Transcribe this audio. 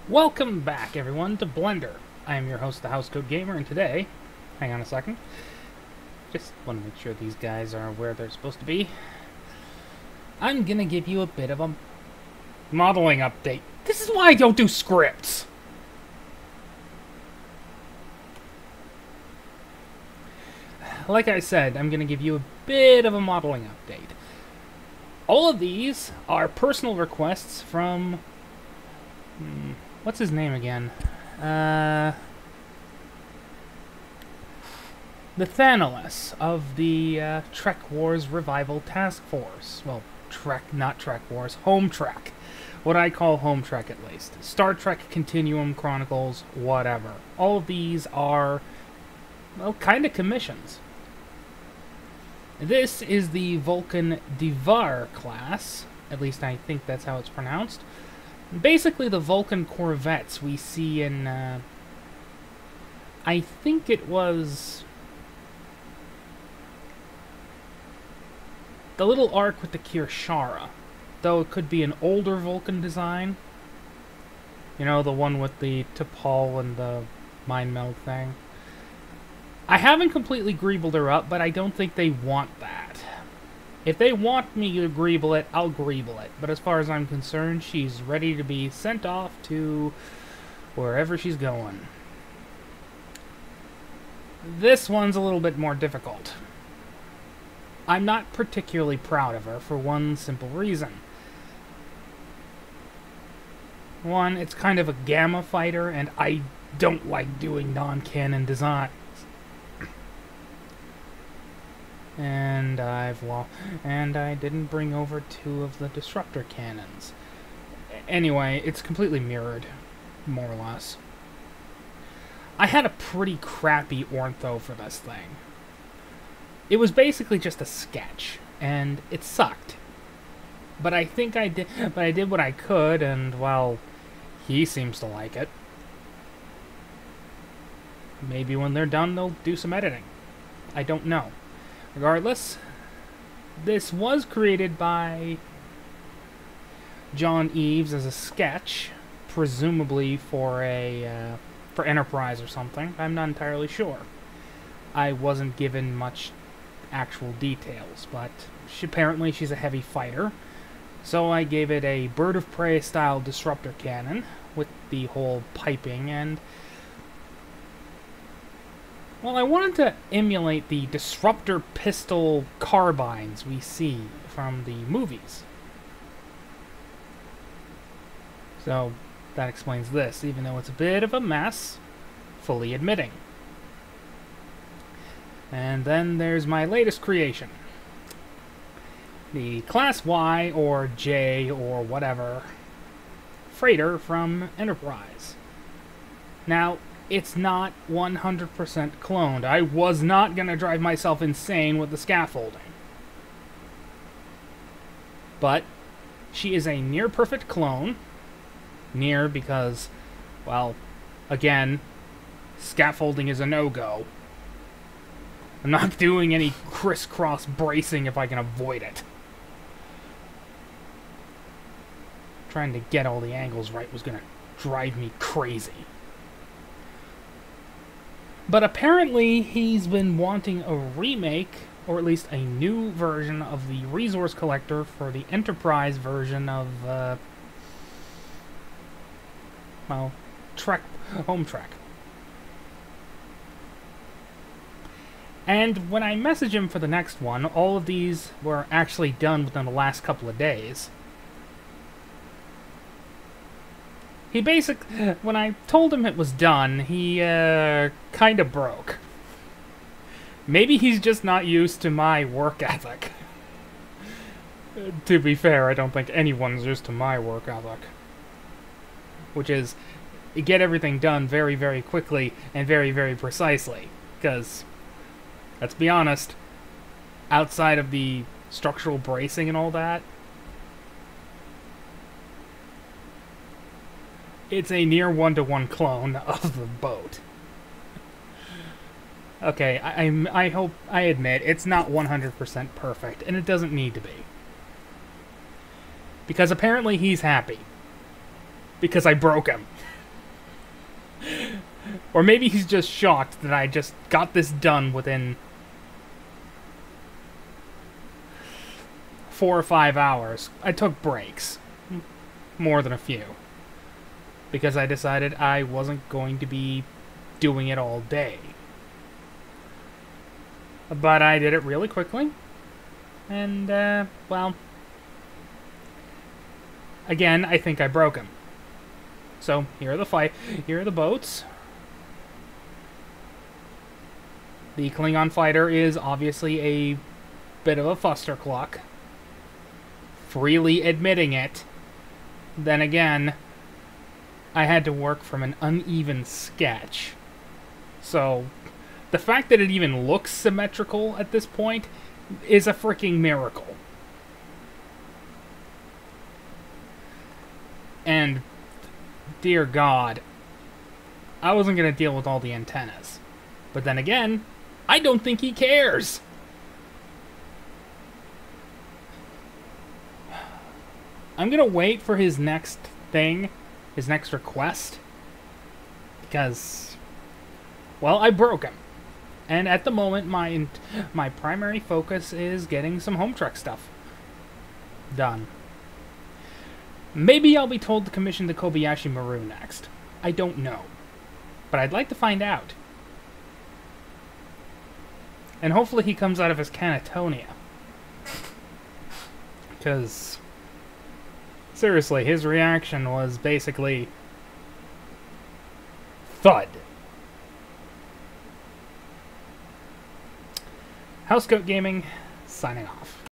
Welcome back, everyone, to Blender. I am your host, the Housecode Gamer, and today, hang on a second, just want to make sure these guys are where they're supposed to be. I'm gonna give you a bit of a modeling update. This is why I don't do scripts. Like I said, I'm gonna give you a bit of a modeling update. All of these are personal requests from... what's his name again? Nathanalis of the Trek Wars Revival Task Force. Well, not Trek Wars, Home Trek. What I call Home Trek, at least. Star Trek Continuum Chronicles, whatever. All of these are, well, kind of commissions. This is the Vulcan Devar class. At least I think that's how it's pronounced. Basically the Vulcan corvettes we see in, I think it was the little arc with the Kirshara, though it could be an older Vulcan design. You know, the one with the T'Pol and the mind meld thing. I haven't completely greebled her up, but I don't think they want that. If they want me to greeble it, I'll greeble it. But as far as I'm concerned, she's ready to be sent off to wherever she's going. This one's a little bit more difficult. I'm not particularly proud of her for one simple reason. One, it's kind of a gamma fighter, and I don't like doing non-canon designs. And I didn't bring over 2 of the disruptor cannons. Anyway, it's completely mirrored, more or less. I had a pretty crappy ortho for this thing. It was basically just a sketch, and it sucked. But I think I did what I could, and well, he seems to like it. Maybe when they're done, they'll do some editing. I don't know. Regardless, this was created by John Eves as a sketch, presumably for for Enterprise or something. I'm not entirely sure. I wasn't given much actual details, but apparently she's a heavy fighter, so I gave it a Bird of Prey style disruptor cannon with the whole piping and... well, I wanted to emulate the disruptor pistol carbines we see from the movies. So, that explains this, even though it's a bit of a mess, fully admitting. And then there's my latest creation. The Class Y, or J, or whatever, freighter from Enterprise. Now, it's not 100% cloned. I was not going to drive myself insane with the scaffolding. But she is a near-perfect clone. Near because, well, again, scaffolding is a no-go. I'm not doing any crisscross bracing if I can avoid it. Trying to get all the angles right was going to drive me crazy. But apparently he's been wanting a remake, or at least a new version of the resource collector for the Enterprise version of, well, Home Trek. And when I messaged him for the next one, all of these were actually done within the last couple of days. He when I told him it was done, he, kinda broke. Maybe he's just not used to my work ethic. To be fair, I don't think anyone's used to my work ethic. Which is, get everything done very, very quickly and very, very precisely. Because, let's be honest, outside of the structural bracing and all that, it's a near one-to-one clone of the boat. Okay, I admit, it's not 100% perfect, and it doesn't need to be. Because apparently he's happy. Because I broke him. Or maybe he's just shocked that I just got this done within 4 or 5 hours. I took breaks. More than a few. Because I decided I wasn't going to be doing it all day. But I did it really quickly. And, well... Again, I think I broke him. So, here are the boats. The Klingon fighter is obviously a bit of a fustercluck. Freely admitting it. Then again, I had to work from an uneven sketch. So, the fact that it even looks symmetrical at this point is a freaking miracle. And, dear God, I wasn't going to deal with all the antennas. But then again, I don't think he cares. I'm going to wait for his next thing, his next request. Because, well, I broke him. And at the moment, my primary focus is getting some home truck stuff done. Maybe I'll be told to commission the Kobayashi Maru next. I don't know. But I'd like to find out. And hopefully he comes out of his Canatonia. Because, seriously, his reaction was basically... thud. Housegoat Gaming, signing off.